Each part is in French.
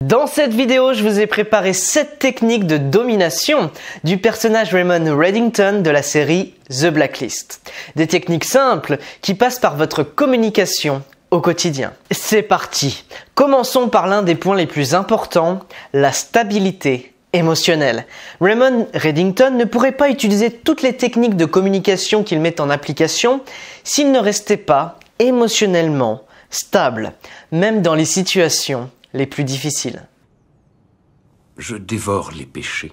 Dans cette vidéo, je vous ai préparé 7 techniques de domination du personnage Raymond Reddington de la série The Blacklist. Des techniques simples qui passent par votre communication au quotidien. C'est parti! Commençons par l'un des points les plus importants, la stabilité émotionnelle. Raymond Reddington ne pourrait pas utiliser toutes les techniques de communication qu'il met en application s'il ne restait pas émotionnellement stable, même dans les situations les plus difficiles. Je dévore les péchés.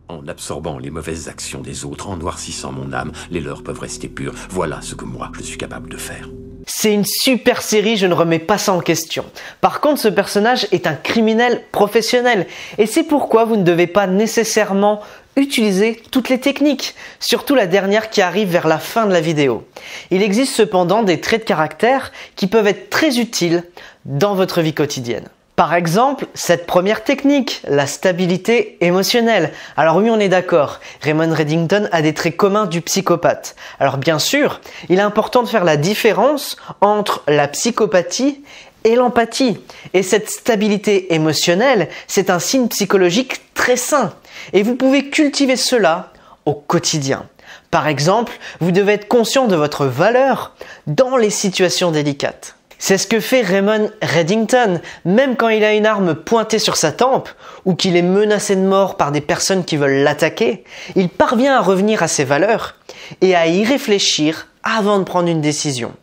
En absorbant les mauvaises actions des autres, en noircissant mon âme, les leurs peuvent rester purs. Voilà ce que moi, je suis capable de faire. C'est une super série, je ne remets pas ça en question. Par contre, ce personnage est un criminel professionnel. Et c'est pourquoi vous ne devez pas nécessairement utiliser toutes les techniques, surtout la dernière qui arrive vers la fin de la vidéo. Il existe cependant des traits de caractère qui peuvent être très utiles dans votre vie quotidienne. Par exemple, cette première technique, la stabilité émotionnelle. Alors oui, on est d'accord, Raymond Reddington a des traits communs du psychopathe. Alors bien sûr, il est important de faire la différence entre la psychopathie et l'empathie. Et cette stabilité émotionnelle, c'est un signe psychologique très sain. Et vous pouvez cultiver cela au quotidien. Par exemple, vous devez être conscient de votre valeur dans les situations délicates. C'est ce que fait Raymond Reddington, même quand il a une arme pointée sur sa tempe ou qu'il est menacé de mort par des personnes qui veulent l'attaquer, il parvient à revenir à ses valeurs et à y réfléchir avant de prendre une décision.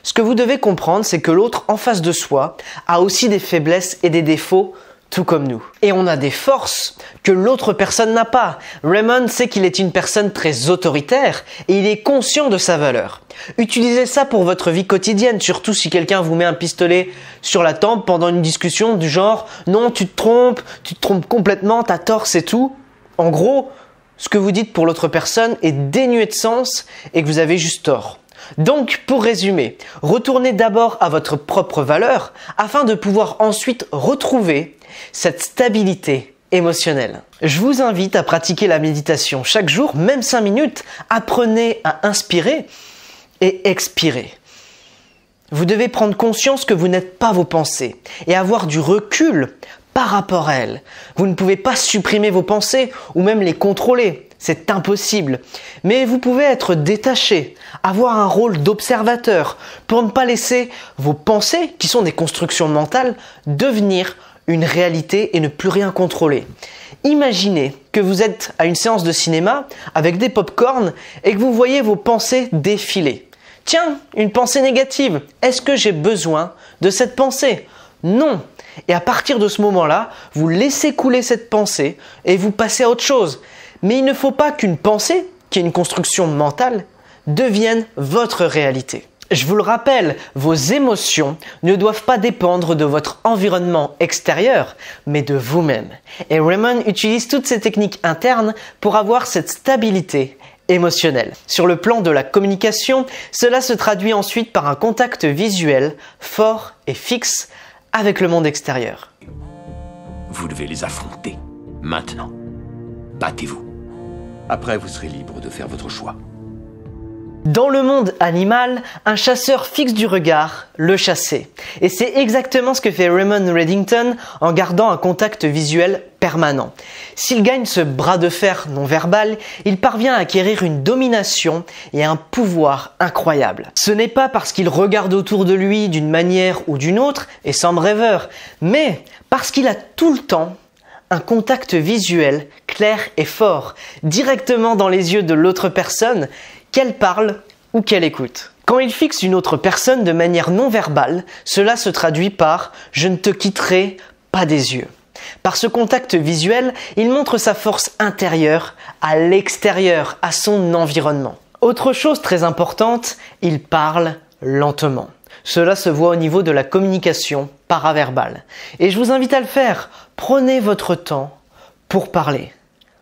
Ce que vous devez comprendre, c'est que l'autre en face de soi a aussi des faiblesses et des défauts, tout comme nous. Et on a des forces que l'autre personne n'a pas. Raymond sait qu'il est une personne très autoritaire et il est conscient de sa valeur. Utilisez ça pour votre vie quotidienne, surtout si quelqu'un vous met un pistolet sur la tempe pendant une discussion du genre « Non, tu te trompes complètement, t'as tort, c'est tout ». En gros, ce que vous dites pour l'autre personne est dénué de sens et que vous avez juste tort. Donc, pour résumer, retournez d'abord à votre propre valeur afin de pouvoir ensuite retrouver cette stabilité émotionnelle. Je vous invite à pratiquer la méditation chaque jour, même 5 minutes. Apprenez à inspirer et expirer. Vous devez prendre conscience que vous n'êtes pas vos pensées et avoir du recul par rapport à elles. Vous ne pouvez pas supprimer vos pensées ou même les contrôler. C'est impossible. Mais vous pouvez être détaché, avoir un rôle d'observateur pour ne pas laisser vos pensées, qui sont des constructions mentales, devenir une réalité et ne plus rien contrôler. Imaginez que vous êtes à une séance de cinéma avec des pop-corn et que vous voyez vos pensées défiler. Tiens, une pensée négative. Est-ce que j'ai besoin de cette pensée? Non. Et à partir de ce moment-là, vous laissez couler cette pensée et vous passez à autre chose. Mais il ne faut pas qu'une pensée, qui est une construction mentale, devienne votre réalité. Je vous le rappelle, vos émotions ne doivent pas dépendre de votre environnement extérieur, mais de vous-même. Et Raymond utilise toutes ces techniques internes pour avoir cette stabilité émotionnelle. Sur le plan de la communication, cela se traduit ensuite par un contact visuel fort et fixe avec le monde extérieur. Vous devez les affronter. Maintenant. Battez-vous. Après, vous serez libre de faire votre choix. Dans le monde animal, un chasseur fixe du regard le chasser. Et c'est exactement ce que fait Raymond Reddington en gardant un contact visuel permanent. S'il gagne ce bras de fer non verbal, il parvient à acquérir une domination et un pouvoir incroyable. Ce n'est pas parce qu'il regarde autour de lui d'une manière ou d'une autre et semble rêveur, mais parce qu'il a tout le temps un contact visuel clair et fort, directement dans les yeux de l'autre personne, qu'elle parle ou qu'elle écoute. Quand il fixe une autre personne de manière non verbale, cela se traduit par « je ne te quitterai pas des yeux ». Par ce contact visuel, il montre sa force intérieure à l'extérieur, à son environnement. Autre chose très importante, il parle lentement. Cela se voit au niveau de la communication paraverbale. Et je vous invite à le faire. Prenez votre temps pour parler.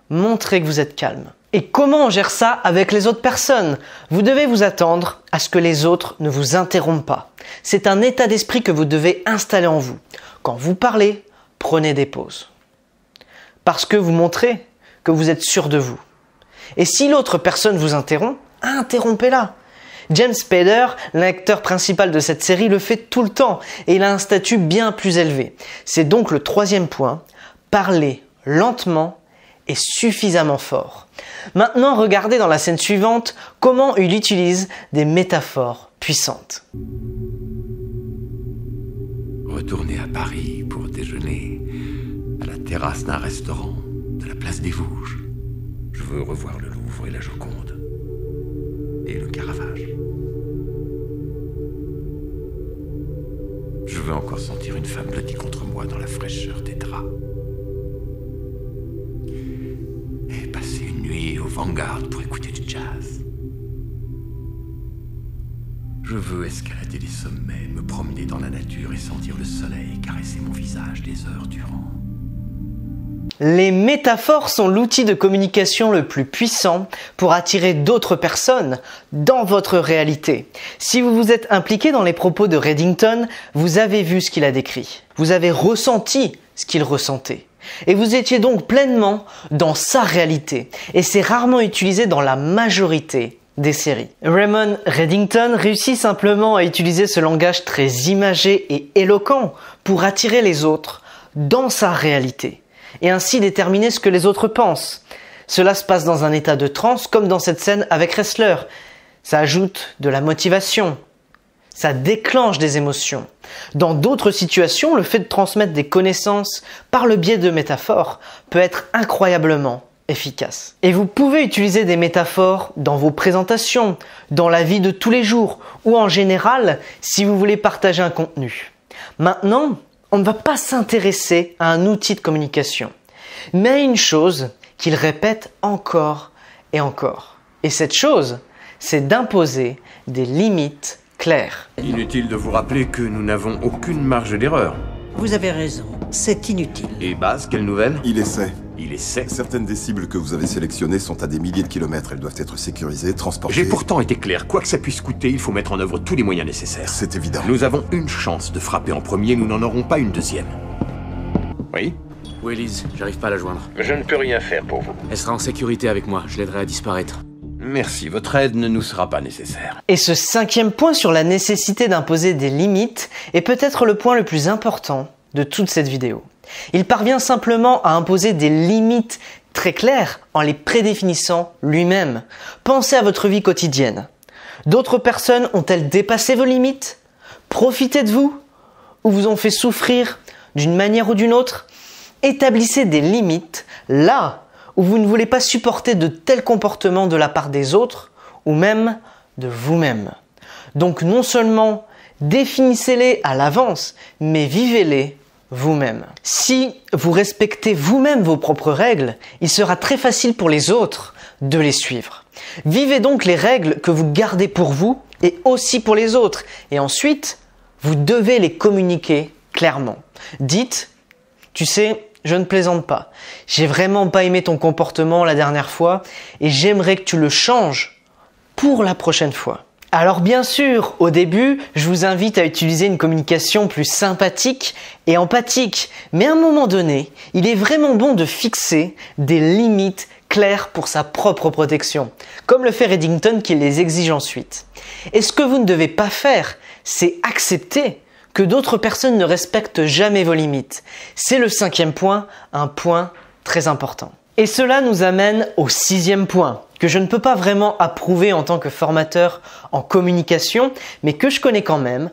Montrez que vous êtes calme. Et comment on gère ça avec les autres personnes? Vous devez vous attendre à ce que les autres ne vous interrompent pas. C'est un état d'esprit que vous devez installer en vous. Quand vous parlez, prenez des pauses. Parce que vous montrez que vous êtes sûr de vous. Et si l'autre personne vous interrompt, interrompez-la. James Spader, l'acteur principal de cette série, le fait tout le temps et il a un statut bien plus élevé. C'est donc le troisième point, parler lentement et suffisamment fort. Maintenant, regardez dans la scène suivante comment il utilise des métaphores puissantes. Retourner à Paris pour déjeuner à la terrasse d'un restaurant de la place des Vosges. Je veux revoir le Louvre et la Joconde. Et le Caravage. Je veux encore sentir une femme blottie contre moi dans la fraîcheur des draps. Et passer une nuit au Vanguard pour écouter du jazz. Je veux escalader les sommets, me promener dans la nature et sentir le soleil caresser mon visage des heures durant. Les métaphores sont l'outil de communication le plus puissant pour attirer d'autres personnes dans votre réalité. Si vous vous êtes impliqué dans les propos de Reddington, vous avez vu ce qu'il a décrit. Vous avez ressenti ce qu'il ressentait. Et vous étiez donc pleinement dans sa réalité. Et c'est rarement utilisé dans la majorité des séries. Raymond Reddington réussit simplement à utiliser ce langage très imagé et éloquent pour attirer les autres dans sa réalité. Et ainsi déterminer ce que les autres pensent. Cela se passe dans un état de transe comme dans cette scène avec Ressler. Ça ajoute de la motivation. Ça déclenche des émotions. Dans d'autres situations, le fait de transmettre des connaissances par le biais de métaphores peut être incroyablement efficace. Et vous pouvez utiliser des métaphores dans vos présentations, dans la vie de tous les jours ou en général si vous voulez partager un contenu. Maintenant, on ne va pas s'intéresser à un outil de communication, mais à une chose qu'il répète encore et encore. Et cette chose, c'est d'imposer des limites claires. Inutile de vous rappeler que nous n'avons aucune marge d'erreur. Vous avez raison, c'est inutile. Et Baz, quelle nouvelle? Il essaie. Il essaie. Certaines des cibles que vous avez sélectionnées sont à des milliers de kilomètres. Elles doivent être sécurisées, transportées... J'ai pourtant été clair. Quoi que ça puisse coûter, il faut mettre en œuvre tous les moyens nécessaires. C'est évident. Nous avons une chance de frapper en premier, nous n'en aurons pas une deuxième. Oui? Où est Liz? J'arrive pas à la joindre. Je ne peux rien faire pour vous. Elle sera en sécurité avec moi, je l'aiderai à disparaître. Merci, votre aide ne nous sera pas nécessaire. Et ce cinquième point sur la nécessité d'imposer des limites est peut-être le point le plus important de toute cette vidéo. Il parvient simplement à imposer des limites très claires en les prédéfinissant lui-même. Pensez à votre vie quotidienne. D'autres personnes ont-elles dépassé vos limites? Profité de vous? Ou vous ont fait souffrir d'une manière ou d'une autre? Établissez des limites là où vous ne voulez pas supporter de tels comportements de la part des autres ou même de vous-même. Donc non seulement définissez-les à l'avance, mais vivez-les vous-même. Si vous respectez vous-même vos propres règles, il sera très facile pour les autres de les suivre. Vivez donc les règles que vous gardez pour vous et aussi pour les autres. Et ensuite, vous devez les communiquer clairement. Dites, tu sais, je ne plaisante pas. J'ai vraiment pas aimé ton comportement la dernière fois et j'aimerais que tu le changes pour la prochaine fois. Alors bien sûr, au début, je vous invite à utiliser une communication plus sympathique et empathique. Mais à un moment donné, il est vraiment bon de fixer des limites claires pour sa propre protection, comme le fait Reddington qui les exige ensuite. Et ce que vous ne devez pas faire, c'est accepter que d'autres personnes ne respectent jamais vos limites. C'est le cinquième point, un point très important. Et cela nous amène au sixième point, que je ne peux pas vraiment approuver en tant que formateur en communication, mais que je connais quand même.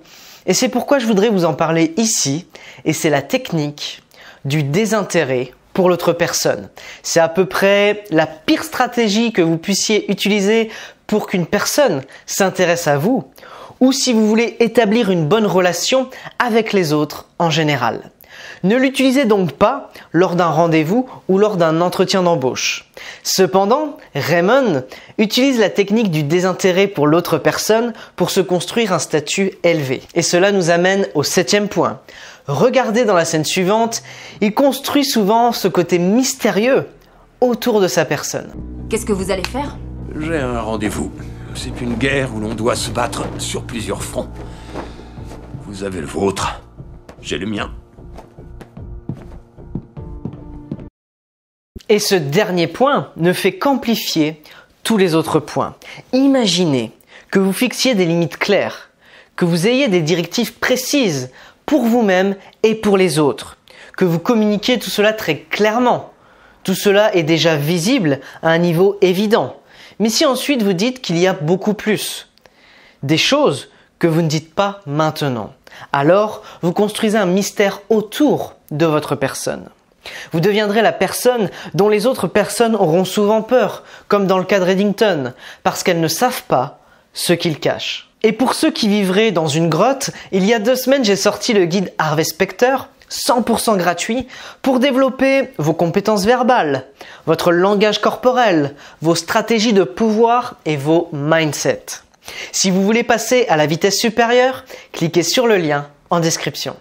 Et c'est pourquoi je voudrais vous en parler ici, et c'est la technique du désintérêt pour l'autre personne. C'est à peu près la pire stratégie que vous puissiez utiliser pour qu'une personne s'intéresse à vous, ou si vous voulez établir une bonne relation avec les autres en général. Ne l'utilisez donc pas lors d'un rendez-vous ou lors d'un entretien d'embauche. Cependant, Raymond utilise la technique du désintérêt pour l'autre personne pour se construire un statut élevé. Et cela nous amène au septième point. Regardez dans la scène suivante, il construit souvent ce côté mystérieux autour de sa personne. Qu'est-ce que vous allez faire? J'ai un rendez-vous. C'est une guerre où l'on doit se battre sur plusieurs fronts. Vous avez le vôtre, j'ai le mien. Et ce dernier point ne fait qu'amplifier tous les autres points. Imaginez que vous fixiez des limites claires, que vous ayez des directives précises pour vous-même et pour les autres, que vous communiquiez tout cela très clairement. Tout cela est déjà visible à un niveau évident. Mais si ensuite vous dites qu'il y a beaucoup plus, des choses que vous ne dites pas maintenant, alors vous construisez un mystère autour de votre personne. Vous deviendrez la personne dont les autres personnes auront souvent peur, comme dans le cas de Reddington, parce qu'elles ne savent pas ce qu'ils cachent. Et pour ceux qui vivraient dans une grotte, il y a 2 semaines, j'ai sorti le guide Harvey Specter, 100% gratuit, pour développer vos compétences verbales, votre langage corporel, vos stratégies de pouvoir et vos mindsets. Si vous voulez passer à la vitesse supérieure, cliquez sur le lien en description.